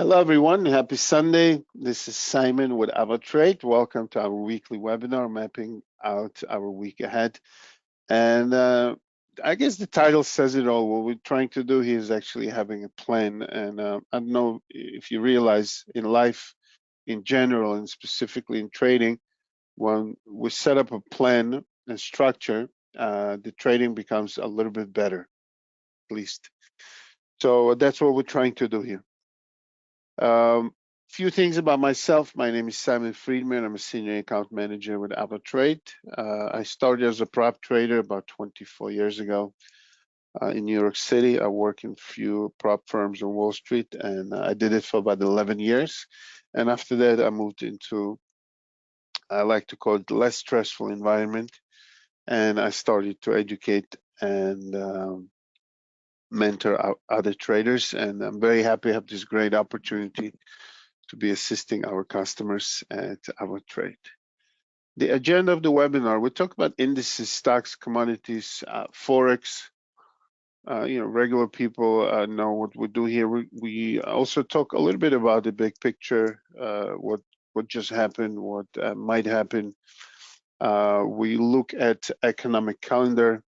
Hello, everyone. Happy Sunday. This is Simon with AvaTrade. Welcome to our weekly webinar, mapping out our week ahead. And I guess the title says it all. What we're trying to do here is actually having a plan. And I don't know if you realize in life in general, and specifically in trading, when we set up a plan and structure, the trading becomes a little bit better, at least. So that's what we're trying to do here. Few things about myself. My name is Simon Friedman. I'm a senior account manager with AvaTrade. I started as a prop trader about 24 years ago in New York City. I work in few prop firms on Wall Street, and I did it for about 11 years. And after that, I moved into, I like to call it, less stressful environment. And I started to educate and mentor other traders. And I'm very happy to have this great opportunity to be assisting our customers at AvaTrade. The agenda of the webinar, we talk about indices, stocks, commodities, Forex. Regular people know what we do here. We also talk a little bit about the big picture, what just happened, what might happen. We look at economic calendar.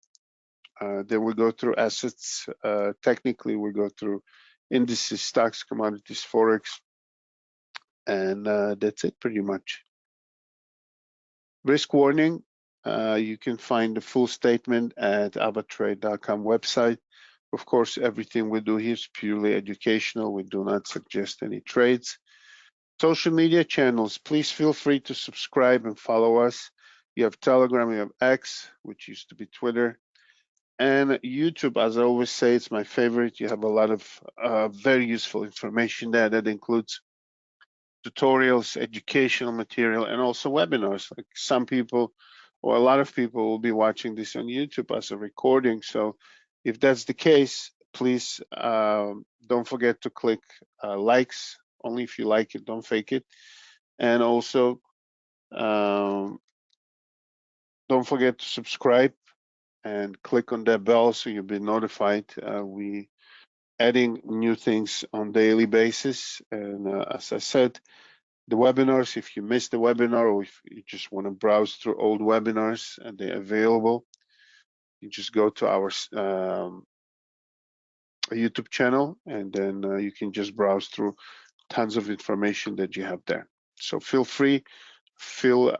Then we go through assets. Technically, we go through indices, stocks, commodities, Forex. And that's it pretty much. Risk warning, you can find the full statement at avatrade.com website. Of course, everything we do here is purely educational. We do not suggest any trades. Social media channels, please feel free to subscribe and follow us. You have Telegram, you have X, which used to be Twitter, and YouTube. As I always say, it's my favorite. You have a lot of very useful information there that includes tutorials, educational material, and also webinars. Like some people, or a lot of people, will be watching this on YouTube as a recording. So if that's the case, please don't forget to click likes. Only if you like it, don't fake it. And also, don't forget to subscribe and click on that bell so you'll be notified. We adding new things on daily basis. And as I said, the webinars, if you missed the webinar or if you just want to browse through old webinars and they're available, you just go to our YouTube channel and then you can just browse through tons of information that you have there. So feel free, feel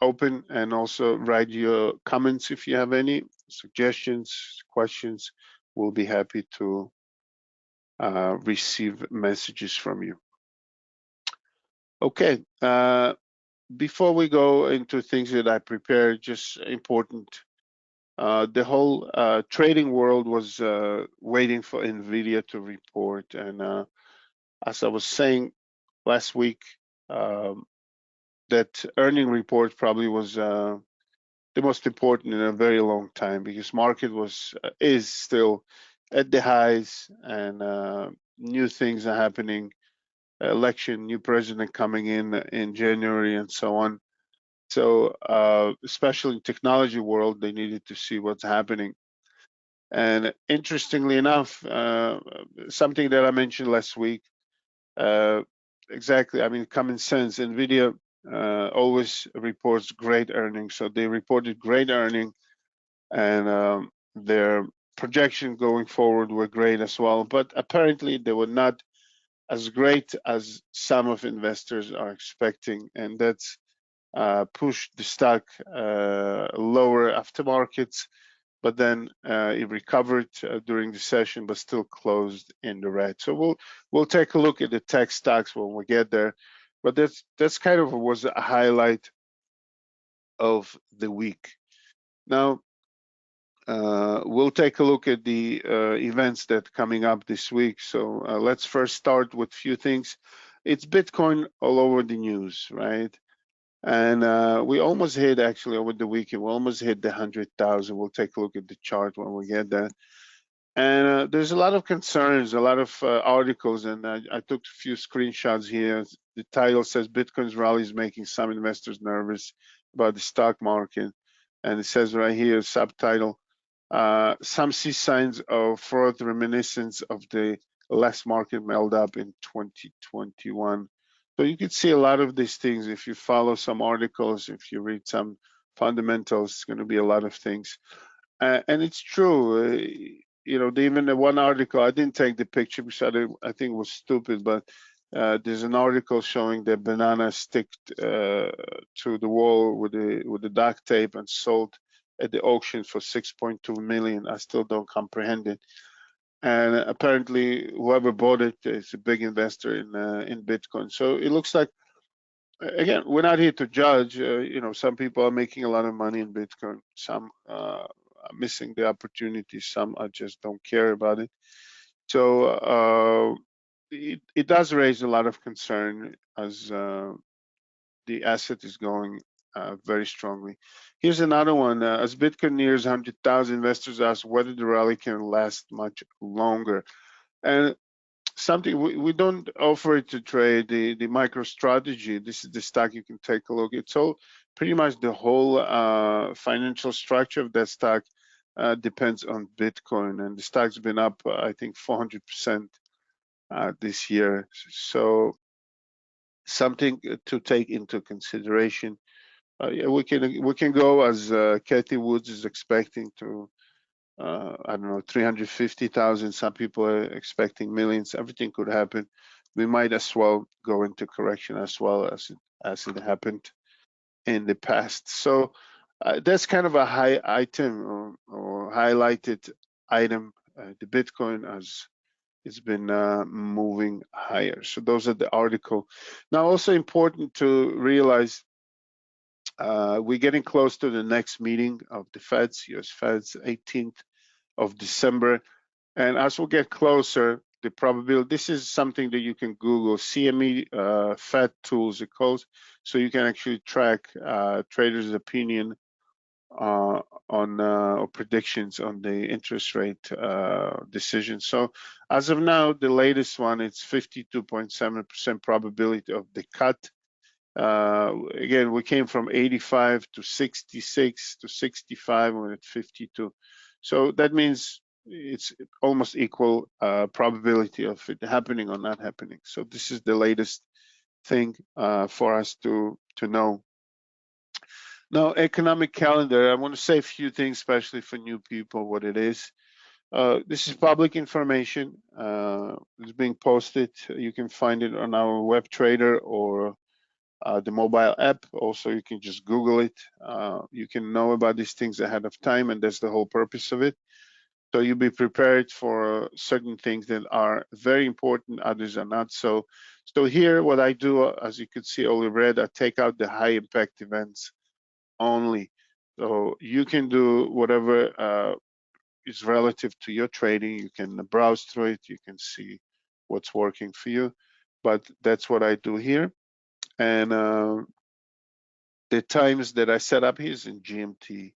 open, and also write your comments if you have any suggestions, questions. We'll be happy to receive messages from you. Okay, before we go into things that I prepared, just important, the whole trading world was waiting for NVIDIA to report. And as I was saying last week, that earning report probably was the most important in a very long time, because market is still at the highs, and new things are happening. Election, new president coming in January, and so on. So especially in technology world, they needed to see what's happening. And interestingly enough, something that I mentioned last week, exactly, I mean, common sense, NVIDIA always reports great earnings. So they reported great earning, and their projection going forward were great as well. But apparently they were not as great as some of investors are expecting, and that's pushed the stock lower after markets. But then it recovered during the session, but still closed in the red. So we'll take a look at the tech stocks when we get there. But that's kind of was a highlight of the week. Now we'll take a look at the events that coming up this week. So let's first start with a few things. It's Bitcoin all over the news, right? And we almost hit, actually, over the weekend, we almost hit the 100,000. We'll take a look at the chart when we get there. And there's a lot of concerns, a lot of articles, and I took a few screenshots here. The title says Bitcoin's rally is making some investors nervous about the stock market. And it says right here, subtitle, some see signs of fraud reminiscence of the less market melt up in 2021. So you could see a lot of these things if you follow some articles, if you read some fundamentals, it's going to be a lot of things. And it's true. Even the one article, I didn't take the picture because I think it was stupid, but there's an article showing that banana stick to the wall with the duct tape and sold at the auction for 6.2 million. I still don't comprehend it. And apparently, whoever bought it is a big investor in Bitcoin. So it looks like, again, we're not here to judge. Some people are making a lot of money in Bitcoin. Some are missing the opportunity. Some I just don't care about it. So it does raise a lot of concern as the asset is going very strongly. Here's another one. As Bitcoin nears 100,000, investors ask whether the rally can last much longer. And something we don't offer it to trade the micro strategy. This is the stock you can take a look. It's all pretty much the whole financial structure of that stock depends on Bitcoin, and the stock's been up I think 400% this year. So something to take into consideration. Yeah, we can go as Kathy Woods is expecting to. I don't know, 350,000. Some people are expecting millions. Everything could happen. We might as well go into correction as well as it happened in the past. So that's kind of a high item or highlighted item. The Bitcoin as it's been moving higher. So those are the article. Now, also important to realize we're getting close to the next meeting of the Feds, U.S. Feds, 18th of December. And as we get closer, the probability, this is something that you can Google, CME Fed tools, it calls, so you can actually track traders' opinion on or predictions on the interest rate decision. So as of now, the latest one, it's 52.7% probability of the cut. Again, we came from 85 to 66 to 65, we're at 52. So that means it's almost equal probability of it happening or not happening. So this is the latest thing for us to know. Now, economic calendar, I want to say a few things, especially for new people, what it is. This is public information. It's being posted. You can find it on our web trader or the mobile app. Also, you can just Google it. You can know about these things ahead of time, and that's the whole purpose of it. So you'll be prepared for certain things that are very important, others are not. So here, what I do, as you can see, all red, I take out the high impact events only. So you can do whatever is relative to your trading. You can browse through it. You can see what's working for you. But that's what I do here. And the times that I set up here is in GMT.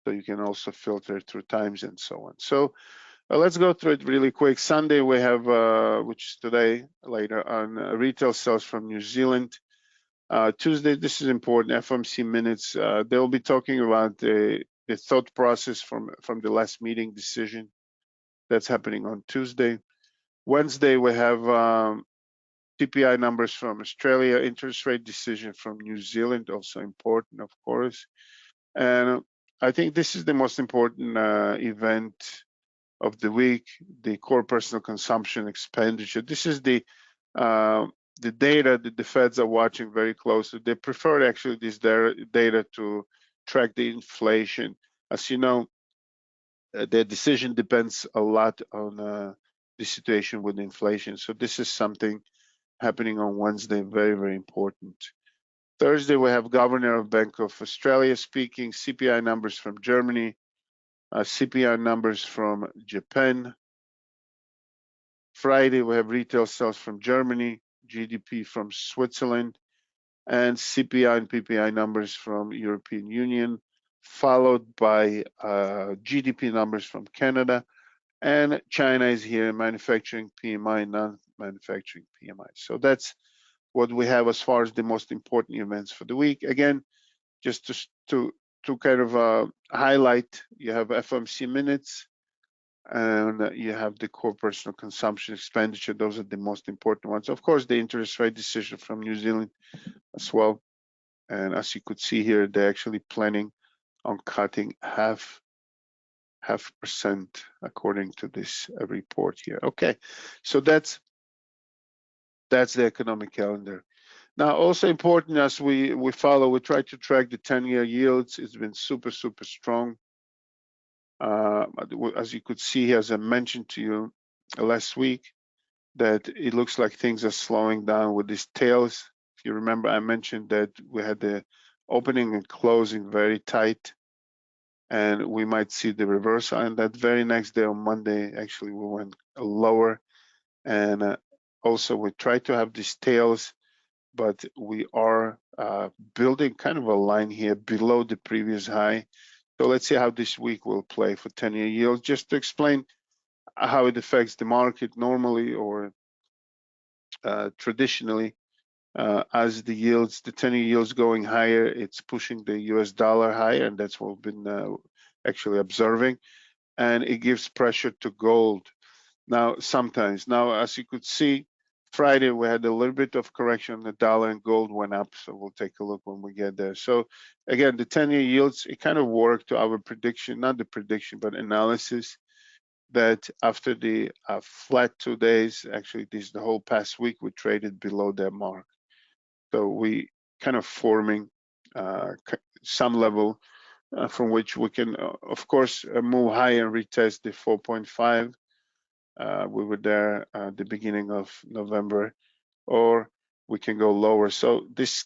So you can also filter through times and so on. So let's go through it really quick. Sunday, we have, which is today, later on, retail sales from New Zealand. Tuesday, this is important, FOMC minutes. They'll be talking about the thought process from the last meeting decision that's happening on Tuesday. Wednesday, we have CPI numbers from Australia, interest rate decision from New Zealand, also important, of course. And I think this is the most important event of the week, the core personal consumption expenditure. This is the data that the Feds are watching very closely. They prefer actually this data to track the inflation. As you know, their decision depends a lot on the situation with inflation. So this is something happening on Wednesday, very, very important. Thursday, we have Governor of Bank of Australia speaking, CPI numbers from Germany, CPI numbers from Japan. Friday, we have retail sales from Germany, GDP from Switzerland, and CPI and PPI numbers from European Union, followed by GDP numbers from Canada. And China is here, manufacturing PMI, non-manufacturing PMI. So that's what we have as far as the most important events for the week. Again, just to kind of highlight, you have FOMC minutes, and you have the core personal consumption expenditure. Those are the most important ones. Of course, the interest rate decision from New Zealand as well. And as you could see here, they're actually planning on cutting half percent according to this report here. Okay, so that's the economic calendar. Now, also important as we follow, we try to track the 10-year yields. It's been super strong. As you could see, as I mentioned to you last week, that it looks like things are slowing down with these tails. If you remember, I mentioned that we had the opening and closing very tight, and we might see the reversal. And that very next day on Monday, actually, we went lower. And also, we try to have these tails, but we are building kind of a line here below the previous high. So let's see how this week will play for 10-year yields. Just to explain how it affects the market normally or traditionally, as the 10-year yields going higher, it's pushing the US dollar higher, and that's what we've been actually observing. And it gives pressure to gold. Now, sometimes. Now, as you could see, Friday we had a little bit of correction on the dollar and gold went up. So we'll take a look when we get there. So again, the 10-year yields, it kind of worked to our prediction, not the prediction, but analysis, that after the flat 2 days, actually the whole past week, we traded below that mark. So we kind of forming some level from which we can, of course, move higher and retest the 4.5. We were there at the beginning of November, or we can go lower. So this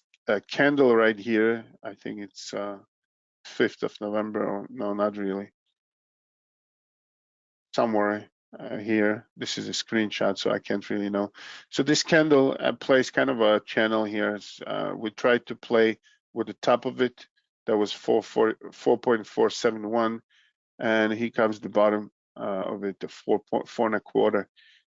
candle right here, I think it's 5th of November, or no, not really. Somewhere here. This is a screenshot, so I can't really know. So this candle plays kind of a channel here. We tried to play with the top of it. That was 4.471, and here comes the bottom of it, the 4.425.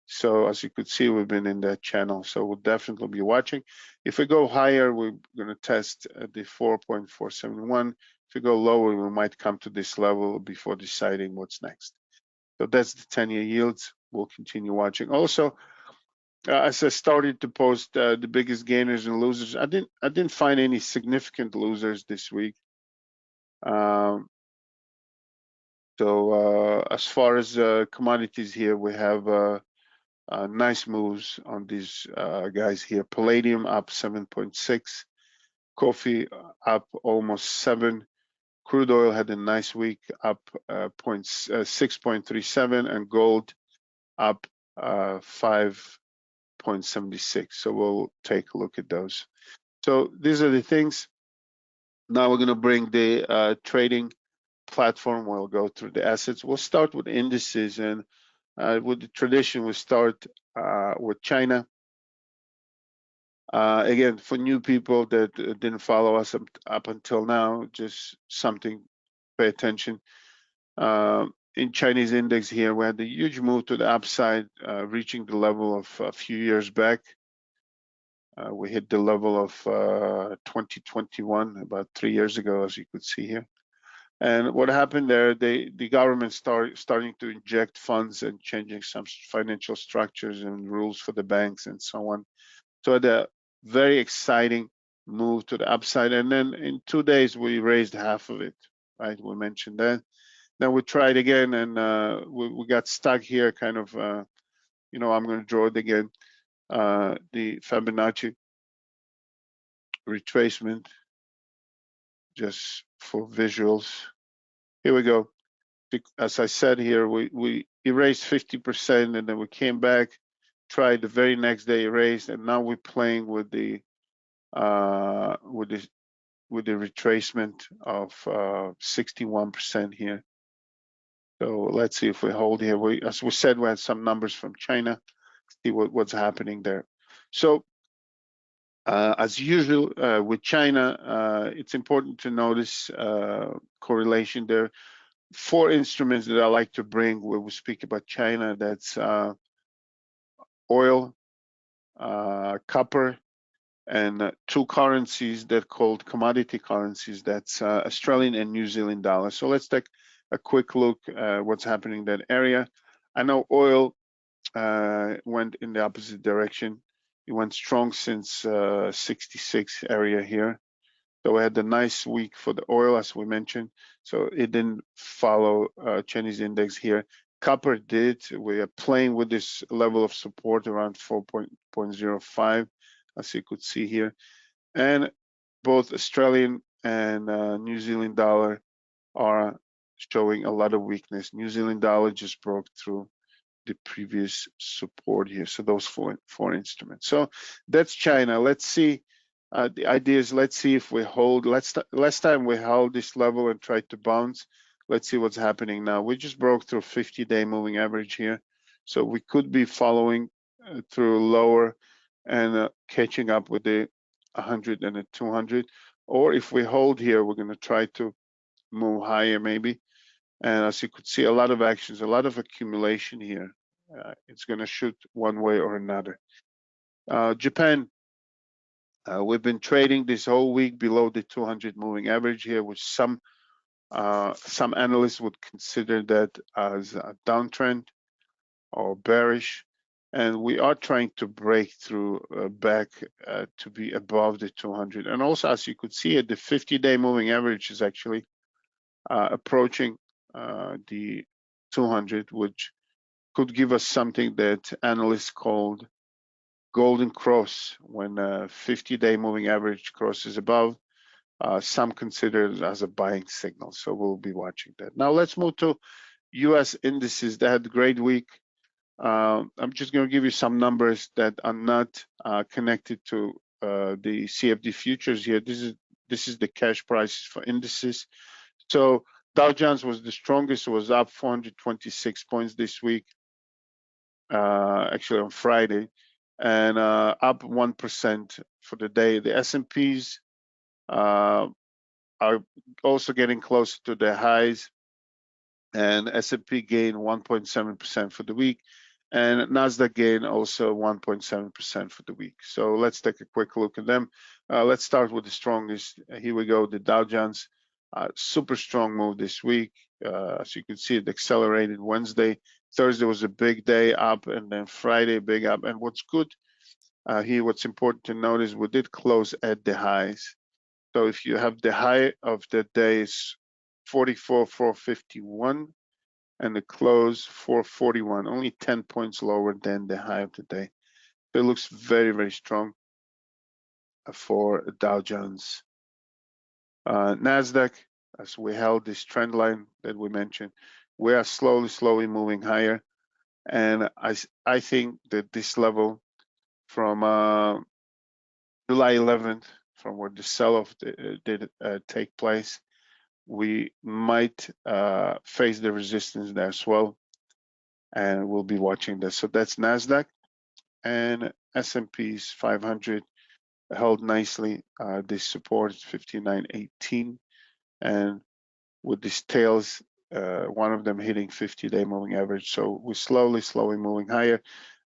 So as you could see, we've been in that channel. So we'll definitely be watching. If we go higher, we're going to test the 4.471. If we go lower, we might come to this level before deciding what's next. So that's the 10-year yields. We'll continue watching. Also, as I started to post the biggest gainers and losers, I didn't find any significant losers this week. So as far as commodities here, we have nice moves on these guys here. Palladium up 7.6, coffee up almost 7. Crude oil had a nice week, up 6.37, and gold up 5.76. So we'll take a look at those. So these are the things. Now we're going to bring the trading platform. We'll go through the assets. We'll start with indices, and with the tradition, we start with China. Again, for new people that didn't follow us up until now, just something to pay attention. In Chinese index here, we had a huge move to the upside, reaching the level of a few years back. We hit the level of 2021, about 3 years ago, as you could see here. And what happened there, the government starting to inject funds and changing some financial structures and rules for the banks and so on. So the very exciting move to the upside. And then in 2 days, we raised half of it, right? We mentioned that. Then we tried again, and we got stuck here, kind of, I'm going to draw it again, the Fibonacci retracement, just for visuals. Here we go. As I said here, we erased 50%, and then we came back, tried the very next day, erased, and now we're playing with the retracement of 61% here. So let's see if we hold here. As we said, we had some numbers from China. See what's happening there. So as usual with China, it's important to notice correlation there. 4 instruments that I like to bring when we speak about China. That's oil, copper, and 2 currencies that called commodity currencies. That's Australian and New Zealand dollar. So let's take a quick look at what's happening in that area. I know oil went in the opposite direction. It went strong since 66 area here. So we had a nice week for the oil, as we mentioned. So it didn't follow Chinese index here. Copper did. We are playing with this level of support around 4.05, as you could see here. And both Australian and New Zealand dollar are showing a lot of weakness. New Zealand dollar just broke through the previous support here. So those four instruments. So that's China. Let's see. The idea is, let's see if we hold. Last time we held this level and tried to bounce. Let's see what's happening now. We just broke through 50-day moving average here. So we could be following through lower and catching up with the 100 and the 200. Or if we hold here, we're going to try to move higher maybe. And as you could see, a lot of actions, a lot of accumulation here. It's going to shoot one way or another. Japan, we've been trading this whole week below the 200 moving average here, which some analysts would consider that as a downtrend or bearish. And we are trying to break through back to be above the 200. And also, as you could see, the 50-day moving average is actually approaching the 200, which could give us something that analysts called golden cross. When 50-day moving average crosses above, some consider it as a buying signal. So we'll be watching that. Now let's move to US indices. They had a great week. I'm just going to give you some numbers that are not connected to the CFD futures here. This is the cash prices for indices. So Dow Jones was the strongest, was up 426 points this week, actually on Friday, and up 1% for the day. The S&Ps are also getting closer to their highs, and S&P gained 1.7% for the week, and Nasdaq gained also 1.7% for the week. So let's take a quick look at them. Let's start with the strongest. Here we go, the Dow Jones. Super strong move this week. As you can see, it accelerated Wednesday. Thursday was a big day up, and then Friday big up. And what's good here, what's important to notice, we did close at the highs. So if you have the high of the day is 44,451, and the close 441, only 10 points lower than the high of the day. So it looks very, very strong for Dow Jones. Nasdaq, as we held this trend line that we mentioned, we are slowly moving higher, and I think that this level from July 11th, from where the sell-off did take place, we might face the resistance there as well, and we'll be watching this. So that's Nasdaq, and S&P's 500 held nicely. This support is 59.18, and with these tails, one of them hitting 50-day moving average. So we're slowly moving higher,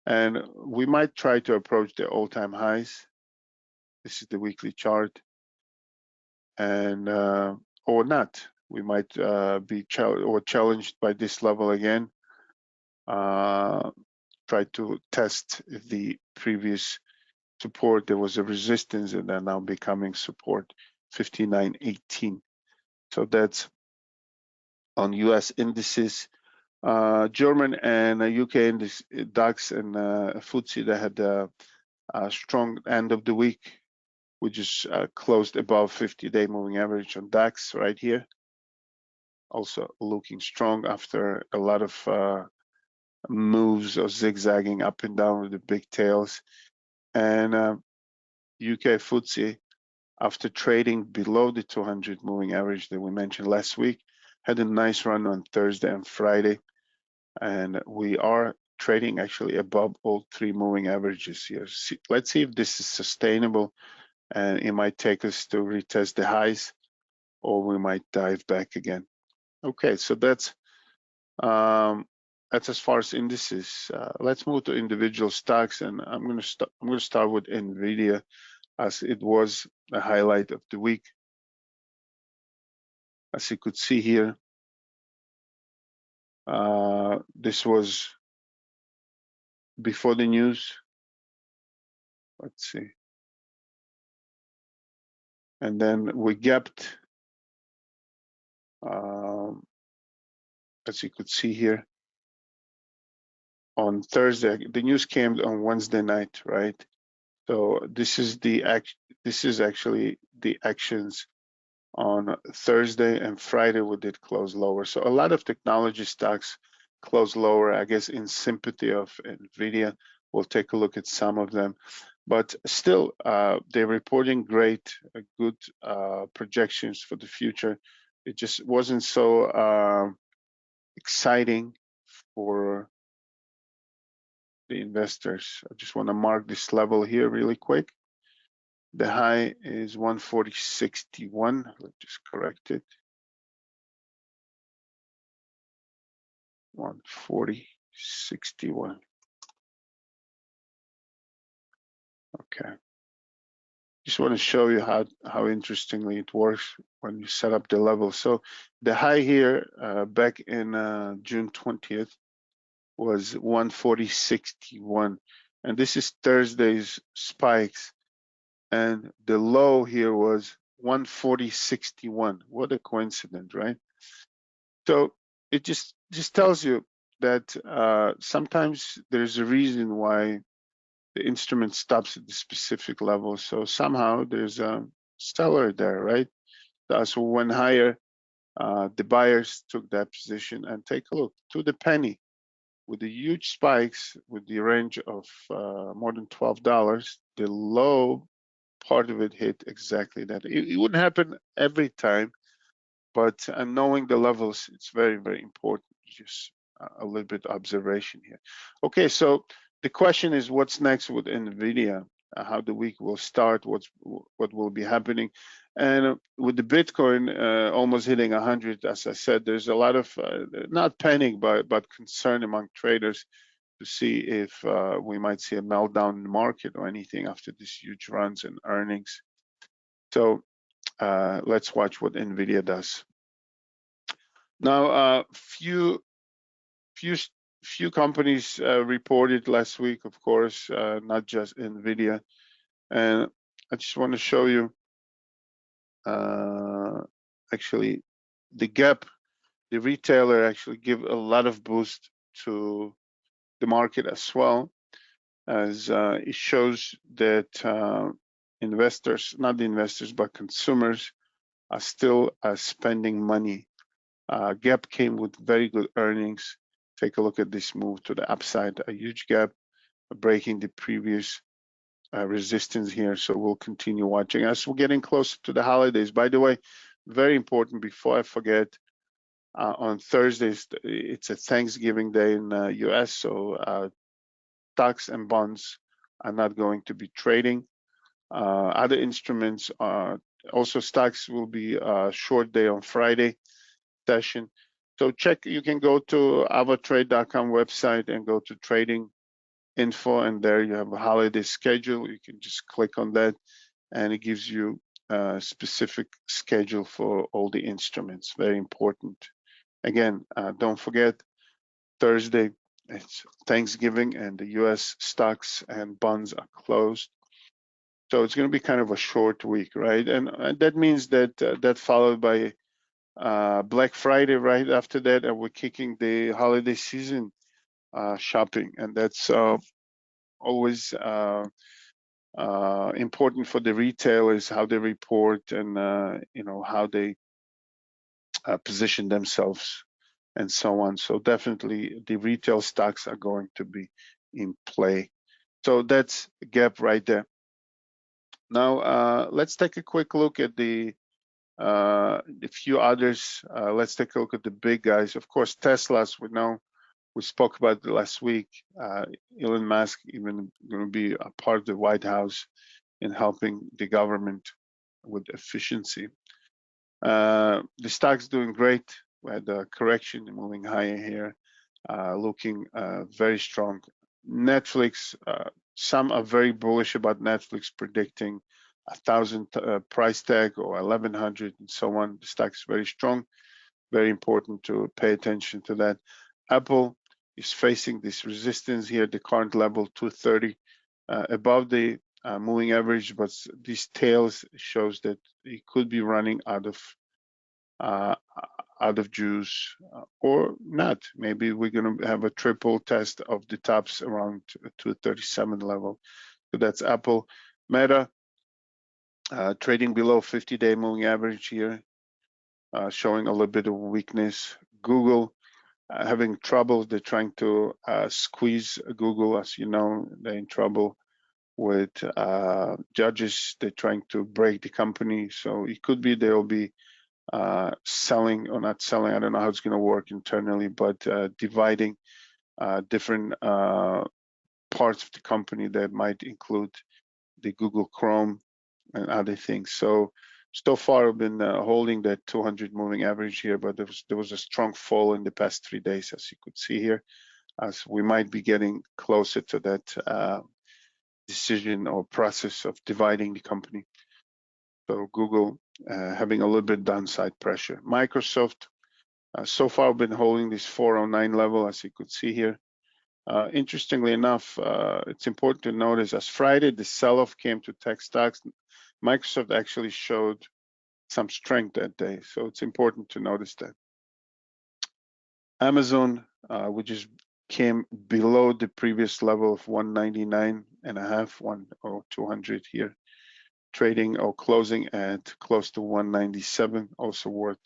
and we might try to approach the all-time highs. This is the weekly chart, and or not. We might be challenged by this level again. Try to test the previous support. There was a resistance, and they're now becoming support, 59.18. So that's on US indices. German and UK indices, DAX and FTSE, they had a strong end of the week. We just closed above 50-day moving average on DAX right here. Also looking strong after a lot of moves of zigzagging up and down with the big tails. And UK FTSE, after trading below the 200 moving average that we mentioned last week, had a nice run on Thursday and Friday. And we are trading actually above all three moving averages here. Let's see if this is sustainable, and it might take us to retest the highs, or we might dive back again. Okay, so that's as far as indices. Let's move to individual stocks, and I'm going to start with Nvidia, as it was a highlight of the week. As you could see here, This was before the news. Let's see. And then we gapped, as you could see here, on Thursday. The news came on Wednesday night, right? So this is actually the actions on Thursday and Friday. We did close lower. So a lot of technology stocks close lower, I guess, in sympathy of Nvidia. We'll take a look at some of them, but still, they're reporting great, good projections for the future. It just wasn't so exciting for the investors. I just want to mark this level here really quick. The high is 140.61. Let's just correct it. 140.61. Okay. Just want to show you how interestingly it works when you set up the level. So the high here back in June 20th was 140.61, and this is Thursday's spikes, and the low here was 140.61. What a coincidence, right? So it just tells you that sometimes there's a reason why the instrument stops at the specific level. So somehow there's a seller there, right? So when higher, the buyers took that position, and take a look to the penny with the huge spikes with the range of more than $12. The low part of it hit exactly that. It wouldn't happen every time, but knowing the levels, it's very, very important. Just a little bit observation here. Okay, so the question is, what's next with NVIDIA? How the week will start? What will be happening? And with the Bitcoin almost hitting 100, as I said, there's a lot of not panic, but concern among traders to see if we might see a meltdown in the market or anything after these huge runs and earnings. So let's watch what NVIDIA does. Now, few companies reported last week, of course, not just NVIDIA. And I just want to show you actually the Gap, the retailer, actually give a lot of boost to the market as well, as it shows that investors, not the investors, but consumers are still spending money. Gap came with very good earnings. Take a look at this move to the upside, a huge gap, breaking the previous resistance here. So we'll continue watching as we're getting closer to the holidays. By the way, very important, before I forget, on Thursdays, it's a Thanksgiving day in the US, so stocks and bonds are not going to be trading. Other instruments, also stocks will be a short day on Friday session. So check, you can go to avatrade.com website and go to trading info, and there you have a holiday schedule. You can just click on that and it gives you a specific schedule for all the instruments. Very important. Again, don't forget, Thursday, it's Thanksgiving and the US stocks and bonds are closed. So it's going to be kind of a short week, right? And that means that that followed by Black Friday right after that, and we're kicking the holiday season shopping, and that's always important for the retailers, how they report and how they position themselves and so on. So definitely the retail stocks are going to be in play. So that's a gap right there. Now let's take a quick look at the few others. Let's take a look at the big guys. Of course, Tesla's, we spoke about it last week. Elon Musk even going to be a part of the White House in helping the government with efficiency. The stock's doing great. We had a correction moving higher here, looking very strong. Netflix, some are very bullish about Netflix, predicting 1,000 price tag or 1,100 and so on. The stock is very strong. Very important to pay attention to that. Apple is facing this resistance here, the current level 230 above the moving average, but these tails shows that it could be running out of juice or not. Maybe we're going to have a triple test of the tops around 237 level. So that's Apple. Meta trading below 50-day moving average here, showing a little bit of weakness. Google having trouble. They're trying to squeeze Google. As you know, they're in trouble with judges. They're trying to break the company. So it could be they'll be selling or not selling. I don't know how it's going to work internally, but dividing different parts of the company that might include the Google Chrome and other things. So far I've been holding that 200 moving average here, but there was a strong fall in the past 3 days, as you could see here, as we might be getting closer to that decision or process of dividing the company. So Google having a little bit downside pressure. Microsoft, so far I've been holding this 409 level, as you could see here. Interestingly enough, it's important to notice as Friday the sell-off came to tech stocks, Microsoft actually showed some strength that day. So it's important to notice that. Amazon, which is came below the previous level of 199.5, or 200 here, trading or closing at close to 197, also worth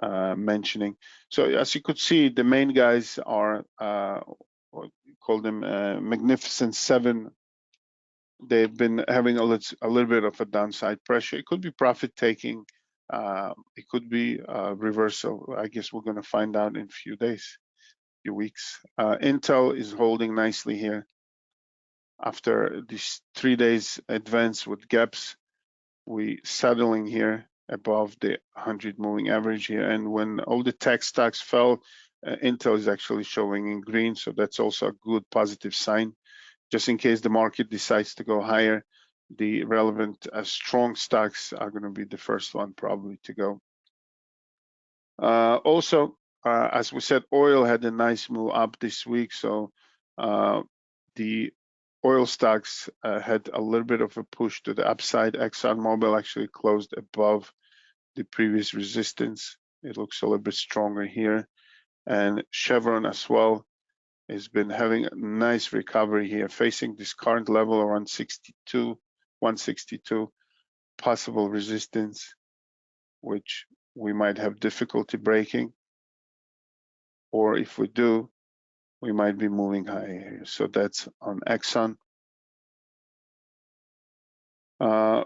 mentioning. So as you could see, the main guys are, call them Magnificent Seven. They've been having a little bit of a downside pressure. It could be profit taking. It could be reversal. I guess we're going to find out in a few days, few weeks. Intel is holding nicely here. After these 3 days advance with gaps, we settling here above the 100 moving average here. And when all the tech stocks fell, Intel is actually showing in green. So that's also a good positive sign. Just in case the market decides to go higher, the relevant strong stocks are going to be the first one probably to go. Also, as we said, oil had a nice move up this week. So the oil stocks had a little bit of a push to the upside. ExxonMobil actually closed above the previous resistance. It looks a little bit stronger here. And Chevron as well has been having a nice recovery here, facing this current level around 162, possible resistance, which we might have difficulty breaking. Or if we do, we might be moving higher here. So that's on Exxon.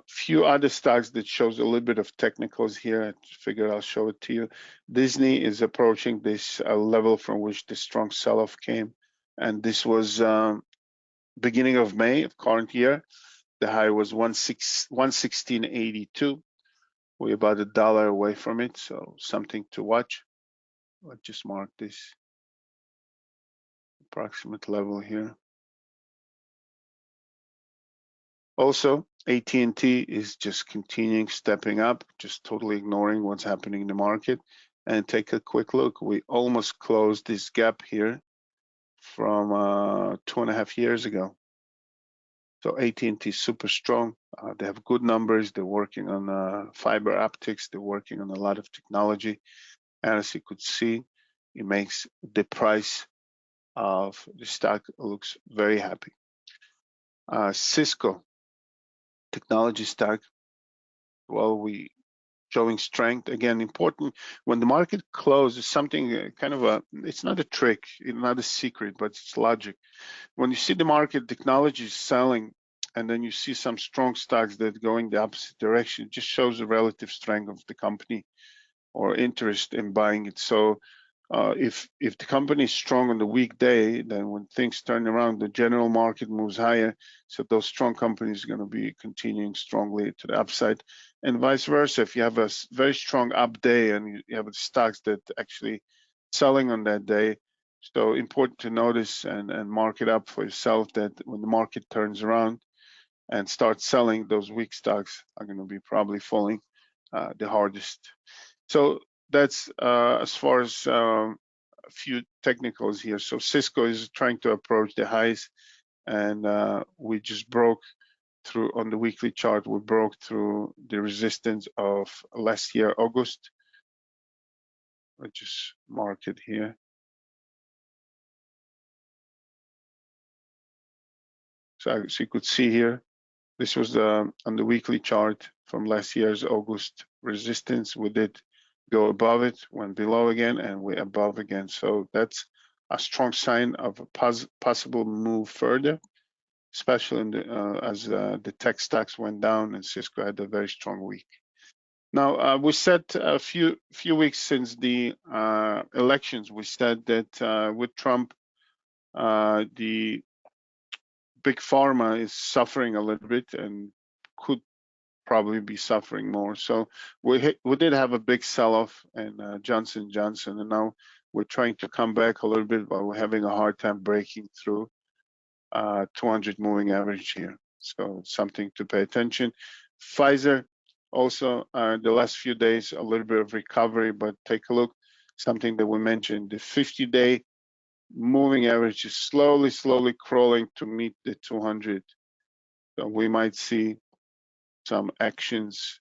Few other stocks that shows a little bit of technicals here. I figure I'll show it to you. Disney is approaching this level from which the strong sell-off came, and this was beginning of May of current year. The high was 116.82. We're about $1 away from it, so something to watch. Let's just mark this approximate level here. Also, AT&T is just continuing stepping up, just totally ignoring what's happening in the market. And take a quick look. We almost closed this gap here from 2.5 years ago. So AT&T is super strong. They have good numbers. They're working on fiber optics. They're working on a lot of technology. And as you could see, it makes the price of the stock looks very happy. Cisco, technology stock, well, we showing strength. Again, important when the market closes, something kind of it's not a trick, it's not a secret, but it's logic. When you see the market, technology is selling, and then you see some strong stocks that going the opposite direction, it just shows the relative strength of the company or interest in buying it. So if the company is strong on the weekday, then when things turn around, the general market moves higher. So those strong companies are going to be continuing strongly to the upside, and vice versa. If you have a very strong up day and you have stocks that actually selling on that day, so important to notice and mark it up for yourself that when the market turns around and starts selling, those weak stocks are going to be probably falling the hardest. So that's as far as a few technicals here. So Cisco is trying to approach the highs, and we just broke through on the weekly chart. We broke through the resistance of last year, August. Let's just mark it here. So as you could see here, this was on the weekly chart from last year's August resistance. We did go above it, went below again, and we're above again. So that's a strong sign of a possible move further, especially in as the tech stocks went down and Cisco had a very strong week. Now, we said a few weeks since the elections, we said that with Trump, the big pharma is suffering a little bit and could probably be suffering more. So we did have a big sell-off in Johnson & Johnson, and now we're trying to come back a little bit, but we're having a hard time breaking through 200 moving average here. So something to pay attention. Pfizer also the last few days a little bit of recovery, but take a look. Something that we mentioned, the 50-day moving average is slowly crawling to meet the 200. So we might see some actions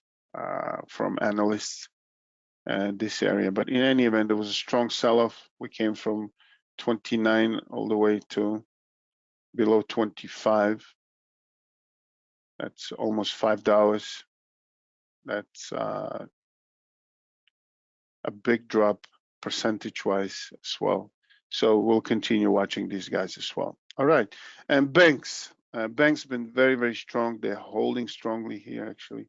from analysts in this area. But in any event, there was a strong sell-off. We came from 29 all the way to below 25. That's almost $5. That's a big drop percentage-wise as well. So we'll continue watching these guys as well. All right, and banks. Banks been very strong. They're holding strongly here actually.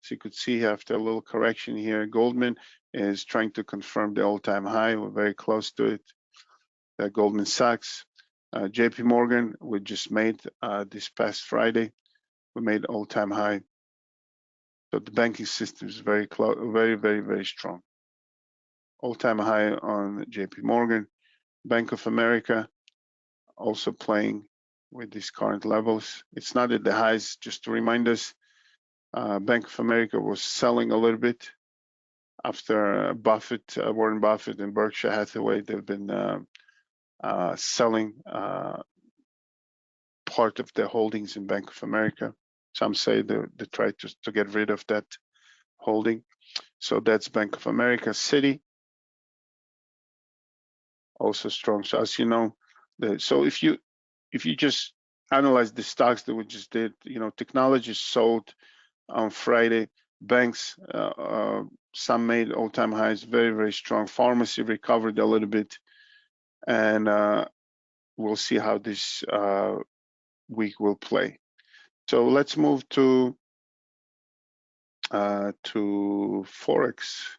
So you could see after a little correction here, Goldman is trying to confirm the all-time high. We're very close to it. Goldman Sachs, JP Morgan, we just made this past Friday. We made all-time high. So the banking system is very close, very strong. All-time high on JP Morgan. Bank of America also playing with these current levels. It's not at the highs, just to remind us, Bank of America was selling a little bit after Warren Buffett and Berkshire Hathaway, they've been selling part of their holdings in Bank of America. Some say they try to get rid of that holding. So that's Bank of America. Citi, also strong. So as you know, so if you just analyze the stocks that we just did, technology sold on Friday. Banks, some made all-time highs, very strong. Pharmacy recovered a little bit, and we'll see how this week will play. So let's move to Forex.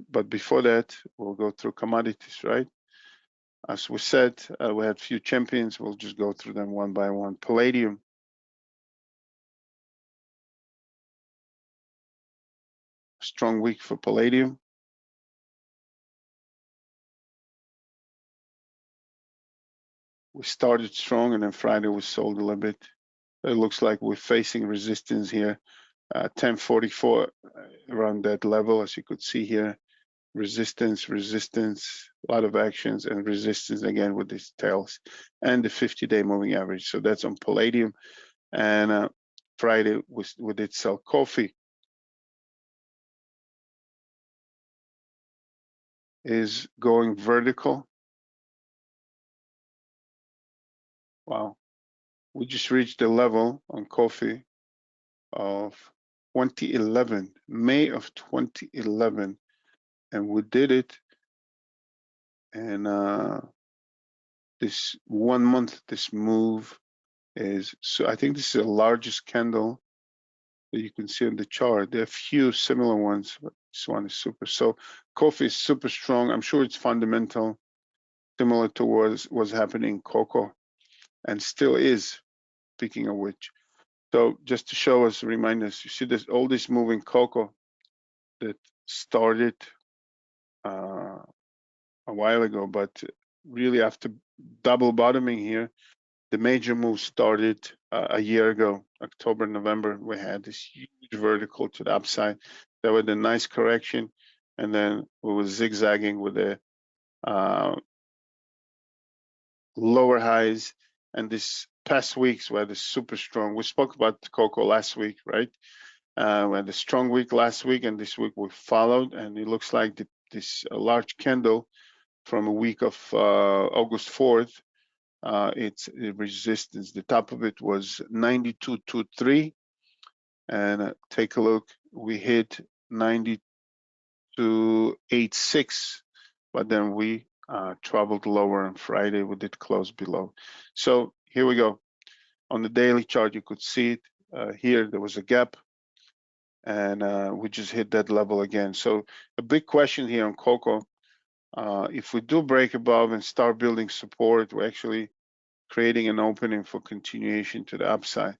But before that, we'll go through commodities, right? As we said, we had few champions. We'll just go through them one by one. Palladium. Strong week for Palladium. We started strong, and then Friday we sold a little bit. It looks like we're facing resistance here. 1044 around that level, as you could see here. Resistance, a lot of actions, and resistance again with these tails, and the 50-day moving average. So that's on Palladium. And Friday we did sell coffee. Is going vertical. Wow. We just reached the level on coffee of 2011, May of 2011, and we did it in this 1 month. This move is, so I think this is the largest candle that you can see on the chart. There are a few similar ones, but this one is super. So coffee is super strong. I'm sure it's fundamental, similar to what was happening in cocoa, and still is, speaking of which. So just to show us, remind us, you see this, all this moving cocoa that started a while ago, but really after double bottoming here, the major move started a year ago, October, November. We had this huge vertical to the upside. There was a nice correction, and then we were zigzagging with a lower highs, and this past weeks were the super strong. We spoke about cocoa last week, right? We had a strong week last week, and this week we followed, and it looks like this large candle from a week of August 4th, its resistance, the top of it was 92.23, and take a look, we hit 92.86, but then we traveled lower on Friday. We did close below. So here we go. On the daily chart, you could see it. Here there was a gap, and we just hit that level again. So a big question here on cocoa, if we do break above and start building support, we're actually creating an opening for continuation to the upside.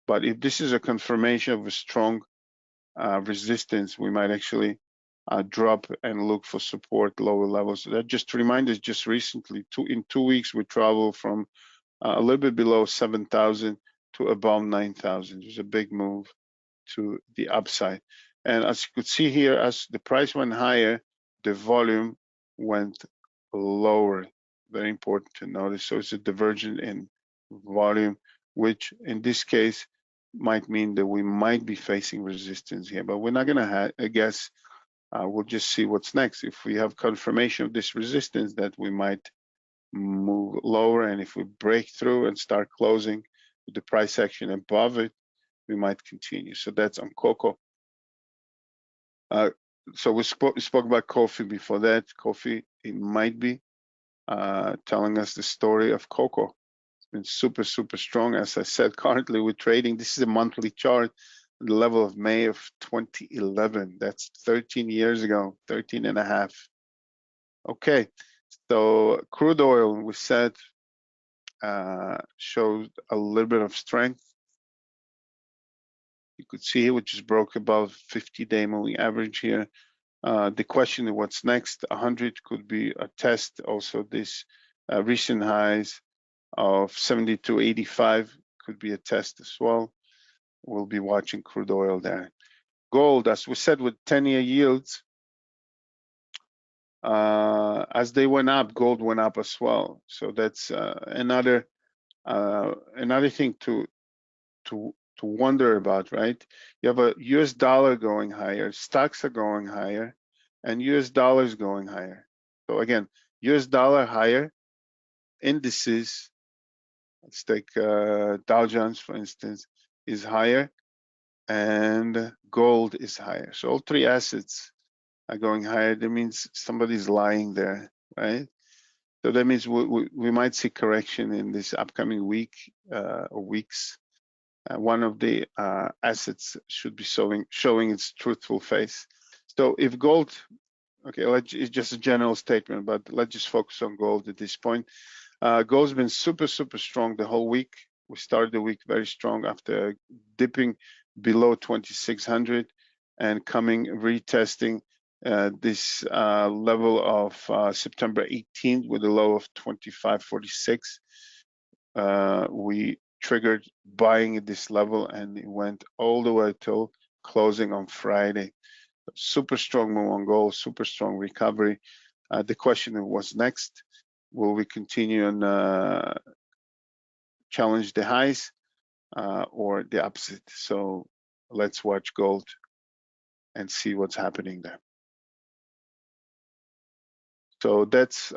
But if this is a confirmation of a strong resistance, we might actually drop and look for support lower levels. That just remind us, just recently, in 2 weeks, we traveled from a little bit below 7,000 to above 9,000. It was a big move to the upside. And as you could see here, as the price went higher, the volume went lower. Very important to notice. So it's a divergence in volume, which in this case might mean that we might be facing resistance here, but we're not going to guess. We'll just see what's next. If we have confirmation of this resistance, that we might move lower, and if we break through and start closing with the price action above it, we might continue. So that's on cocoa. So we spoke about coffee before that. Coffee, it might be telling us the story of cocoa. It's been super, super strong. As I said, currently we're trading, this is a monthly chart, the level of May of 2011. That's 13 years ago, 13 and a half. Okay, so crude oil, we said, showed a little bit of strength. You could see here, which is broke above 50-day moving average here. The question is what's next. 100 could be a test. Also, this recent highs of 72.85 could be a test as well. We'll be watching crude oil there. Gold, as we said, with 10-year yields, as they went up, gold went up as well. So that's another thing to wonder about, right? You have a US dollar going higher, stocks are going higher, and US dollar is going higher. So again, US dollar higher, indices, let's take Dow Jones, for instance, is higher, and gold is higher. So all three assets are going higher. That means somebody's lying there, right? So that means we might see correction in this upcoming week or weeks. One of the assets should be showing its truthful face. So if gold, okay, it's just a general statement, but let's just focus on gold at this point. Gold's been super, super strong the whole week. We started the week very strong after dipping below 2,600 and retesting this level of September 18th with a low of 25.46. We triggered buying at this level, and it went all the way till closing on Friday. Super strong move on gold, super strong recovery. The question is what's next? Will we continue and challenge the highs or the opposite? So let's watch gold and see what's happening there. So that's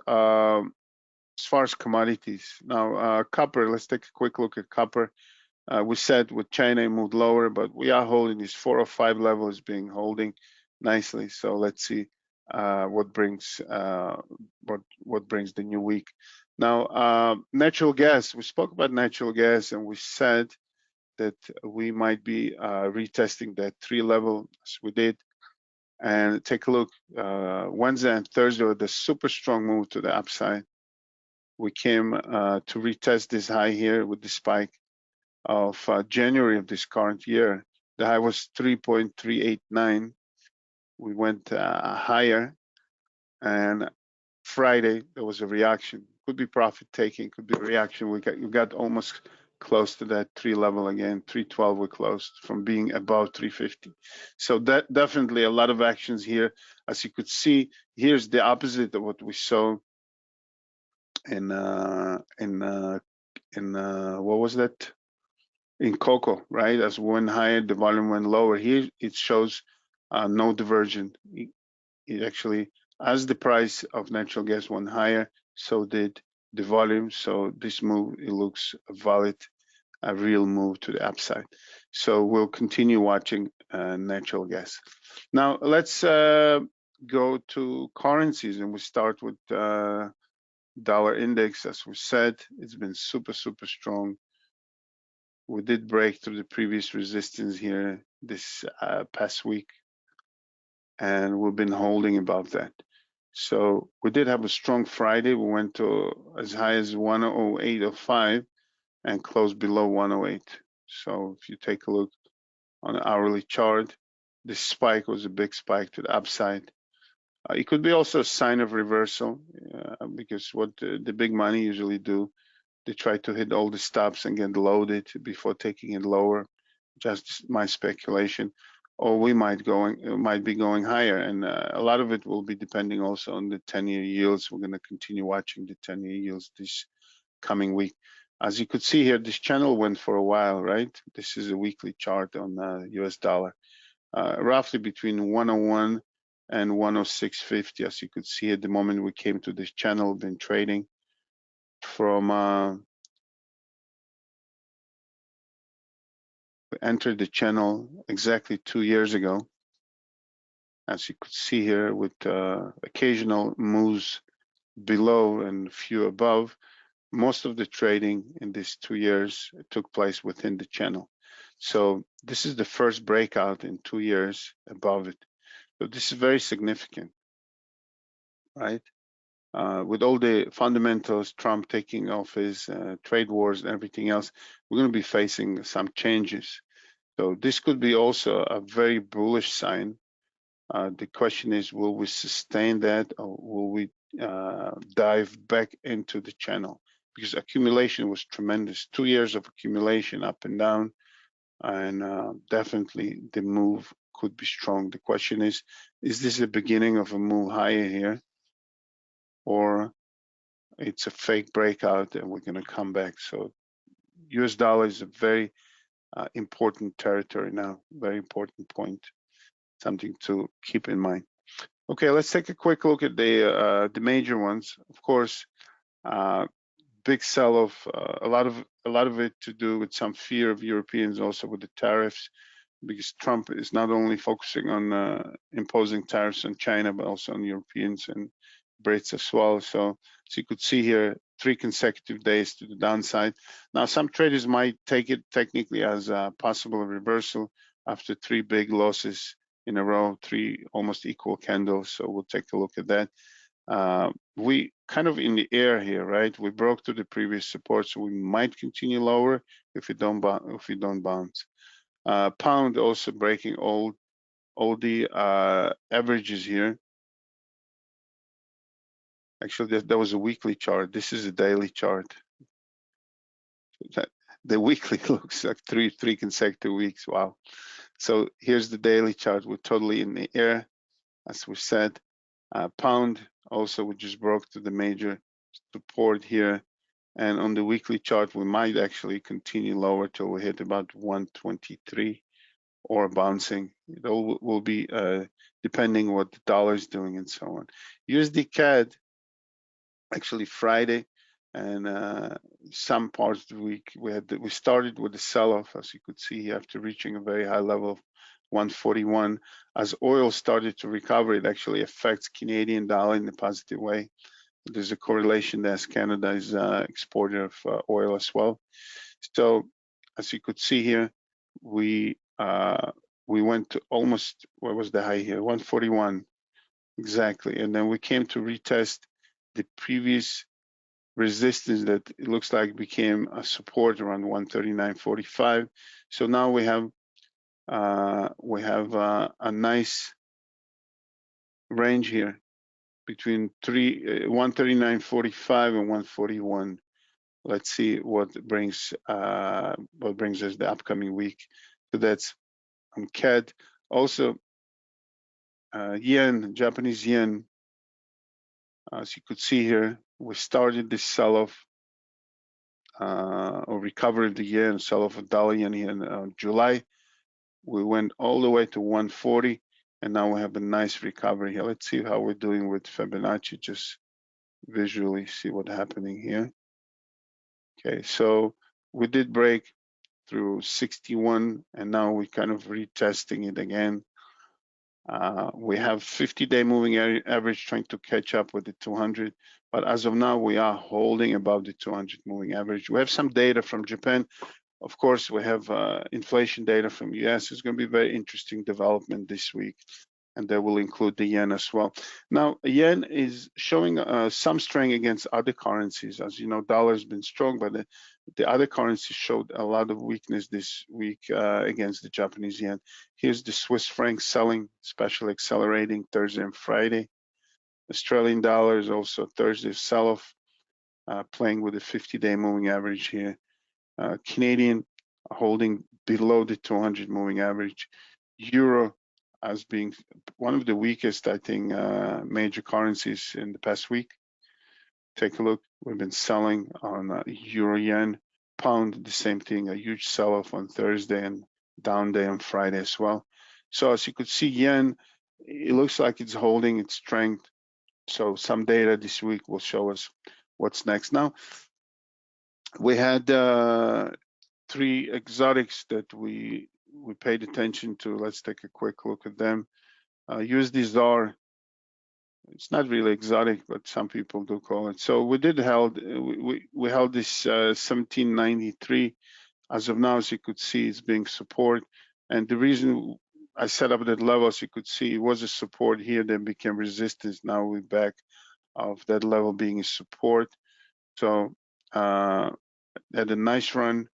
as far as commodities. Now, copper, let's take a quick look at copper. We said with China it moved lower, but we are holding this 405 level is being holding nicely. So let's see what brings the new week. Now, natural gas. We spoke about natural gas, and we said that we might be retesting that 3 level as we did. And take a look. Wednesday and Thursday were the super strong move to the upside. We came to retest this high here with the spike of January of this current year. The high was 3.389. We went higher, and Friday there was a reaction. Could be profit taking, could be a reaction. We got almost close to that 3 level again. 312 we closed from being above 350. So that definitely a lot of actions here. As you could see, here's the opposite of what we saw what was that? In cocoa, right? As one higher, the volume went lower. Here it shows no diversion. It actually, as the price of natural gas went higher, so did the volume. So this move, it looks valid, a real move to the upside. So we'll continue watching natural gas. Now let's go to currencies, and we start with dollar index. As we said, it's been super strong. We did break through the previous resistance here this past week, and we've been holding above that. So we did have a strong Friday. We went to as high as 108.05 and closed below 108. So if you take a look on the hourly chart, this spike was a big spike to the upside. It could be also a sign of reversal because what the big money usually do, they try to hit all the stops and get loaded before taking it lower. Just my speculation. Or we might be going higher, and a lot of it will be depending also on the 10-year yields. We're going to continue watching the 10-year yields this coming week. As you could see here, this channel went for a while, right? This is a weekly chart on US dollar, roughly between 101 and 106.50. As you could see at the moment we came to this channel, been trading from we entered the channel exactly 2 years ago. As you could see here, with occasional moves below and few above, most of the trading in these 2 years took place within the channel. So this is the first breakout in 2 years above it. So this is very significant, right? With all the fundamentals, Trump taking office, trade wars, and everything else, we're going to be facing some changes. So this could be also a very bullish sign. The question is, will we sustain that, or will we dive back into the channel? Because accumulation was tremendous. 2 years of accumulation up and down, and definitely the move could be strong. The question is this the beginning of a move higher here, or it's a fake breakout and we're going to come back? So US dollar is a very important territory now, very important point, something to keep in mind. Okay, let's take a quick look at the major ones. Of course, big sell-off. A lot of it to do with some fear of Europeans, also with the tariffs, because Trump is not only focusing on imposing tariffs on China, but also on Europeans and Brits as well. So you could see here 3 consecutive days to the downside. Now, some traders might take it technically as a possible reversal after 3 big losses in a row, 3 almost equal candles. So we'll take a look at that. We kind of in the air here, right? We broke through the previous support, so we might continue lower if we don't bounce. Pound also breaking all the averages here. Actually, that was a weekly chart. This is a daily chart. The weekly looks like three consecutive weeks. Wow. So here's the daily chart. We're totally in the air, as we said. Pound also, we just broke to the major support here. And on the weekly chart, we might actually continue lower till we hit about 123 or bouncing. It all will be depending what the dollar is doing and so on. USD CAD, actually Friday and some parts of the week, we started with a sell-off, as you could see, after reaching a very high level of 141. As oil started to recover, it actually affects Canadian dollar in a positive way. There's a correlation as Canada is exporter of oil as well. So as you could see here, we went to almost, what was the high here? 141 exactly, and then we came to retest the previous resistance that it looks like became a support around 139.45. So now we have a nice range here between 139.45 and 141. Let's see what brings us the upcoming week. So that's on CAD. Also, yen, Japanese yen, as you could see here, we started this sell-off or recovery of the year and sell-off of dollar yen here in July. We went all the way to 140, and now we have a nice recovery here. Let's see how we're doing with Fibonacci, just visually see what's happening here. Okay, so we did break through 61, and now we're kind of retesting it again. We have 50-day moving average trying to catch up with the 200, but as of now, we are holding above the 200 moving average. We have some data from Japan. Of course, we have inflation data from US. It's going to be a very interesting development this week, and that will include the yen as well. Now, yen is showing some strength against other currencies. As you know, dollar has been strong, but the other currencies showed a lot of weakness this week against the Japanese yen. Here's the Swiss franc selling, especially accelerating Thursday and Friday. Australian dollar is also Thursday sell-off, playing with the 50-day moving average here. Canadian holding below the 200 moving average. Euro as being one of the weakest, I think, major currencies in the past week. Take a look. We've been selling on euro yen. Pound, the same thing, a huge sell-off on Thursday and down day on Friday as well. So as you could see, yen, it looks like it's holding its strength. So some data this week will show us what's next. Now, we had 3 exotics that we paid attention to. Let's take a quick look at them. USD ZAR, it's not really exotic, but some people do call it. So we held this 1793. As of now, as you could see, it's being support. And the reason I set up that level, as you could see, it was a support here, then became resistance. Now we're back of that level being a support. So had a nice run,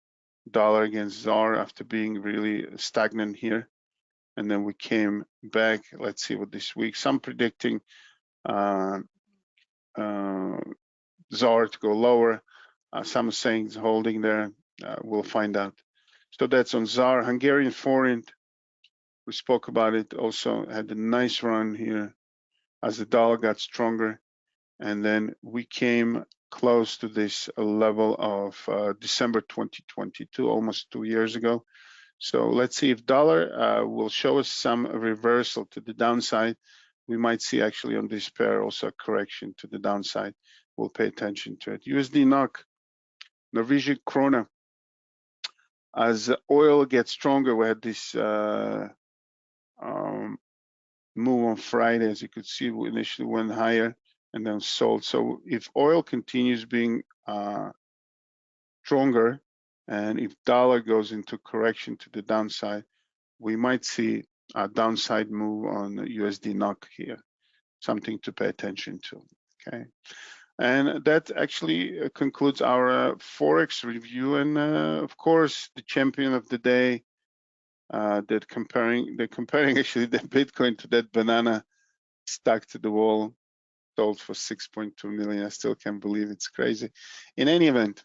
dollar against ZAR after being really stagnant here. And then we came back. Let's see what this week. Some predicting ZAR to go lower. Some are saying it's holding there. We'll find out. So that's on ZAR. Hungarian forint, we spoke about it, also had a nice run here as the dollar got stronger. And then we came close to this level of December 2022, almost 2 years ago. So let's see if dollar will show us some reversal to the downside. We might see actually on this pair also a correction to the downside. We'll pay attention to it. USD NOK, Norwegian krona. As oil gets stronger, we had this move on Friday. As you could see, we initially went higher and then sold. So if oil continues being stronger, and if dollar goes into correction to the downside, we might see a downside move on USD NOK here, something to pay attention to, okay? And that actually concludes our Forex review. And of course, the champion of the day, they're comparing actually the Bitcoin to that banana stuck to the wall, sold for 6.2 million. I still can't believe it's crazy. In any event,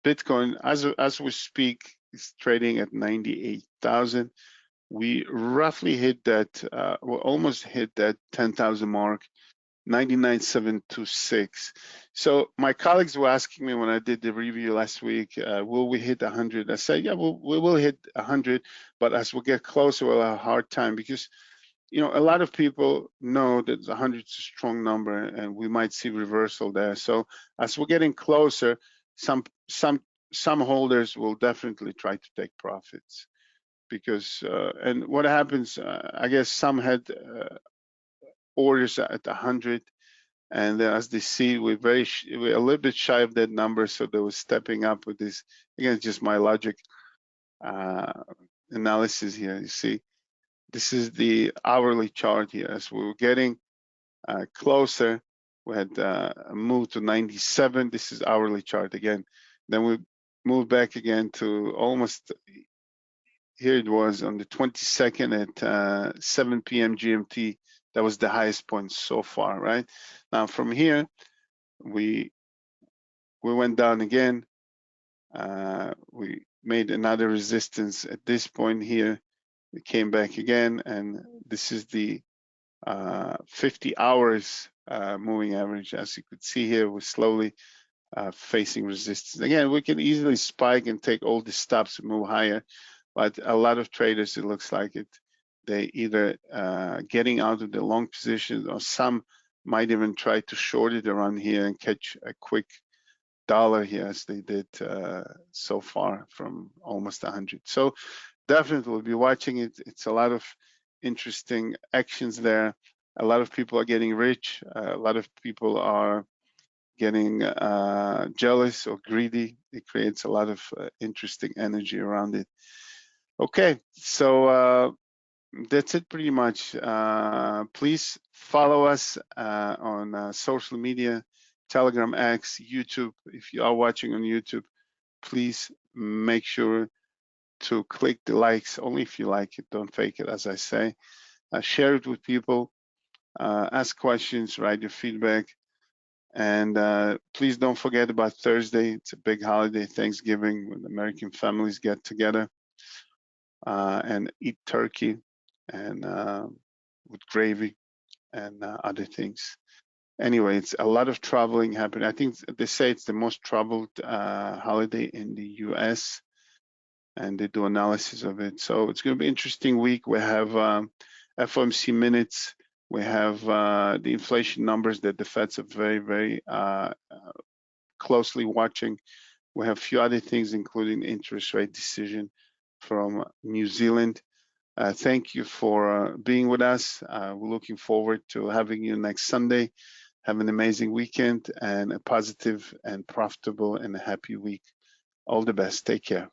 Bitcoin, as we speak, is trading at 98,000. We roughly hit that, we almost hit that 10,000 mark, 99,726. So my colleagues were asking me when I did the review last week, will we hit 100? I said, yeah, we will hit 100, but as we get closer, we'll have a hard time because, you know, a lot of people know that 100 is a strong number and we might see reversal there. So as we're getting closer, some holders will definitely try to take profits because, and what happens, I guess some had orders at 100, and then as they see, we're a little bit shy of that number, so they were stepping up with this. Again, it's just my logic analysis here. You see, this is the hourly chart here. As we were getting closer, we had moved to 97. This is hourly chart again. Then we moved back again to almost, here it was on the 22nd at 7 p.m. GMT. That was the highest point so far, right? Now from here, we went down again. We made another resistance at this point here. We came back again, and this is the 50 hours moving average. As you could see here, we're slowly facing resistance. Again, we can easily spike and take all the stops and move higher, but a lot of traders, it looks like they either getting out of the long position, or some might even try to short it around here and catch a quick dollar here, as they did so far from almost 100. So definitely we'll be watching it. It's a lot of interesting actions there. A lot of people are getting rich. A lot of people are getting jealous or greedy. It creates a lot of interesting energy around it. Okay, so that's it pretty much. Please follow us on social media, Telegram, X, YouTube. If you are watching on YouTube, please make sure to click the likes, only if you like it, don't fake it, as I say. Share it with people, ask questions, write your feedback. And please don't forget about Thursday. It's a big holiday, Thanksgiving, when American families get together and eat turkey and with gravy and other things. Anyway, it's a lot of traveling happening. I think they say it's the most traveled holiday in the US, and they do analysis of it. So it's going to be an interesting week. We have FOMC minutes. We have the inflation numbers that the Feds are very, very closely watching. We have a few other things, including interest rate decision from New Zealand. Thank you for being with us. We're looking forward to having you next Sunday. Have an amazing weekend and a positive and profitable and a happy week. All the best. Take care.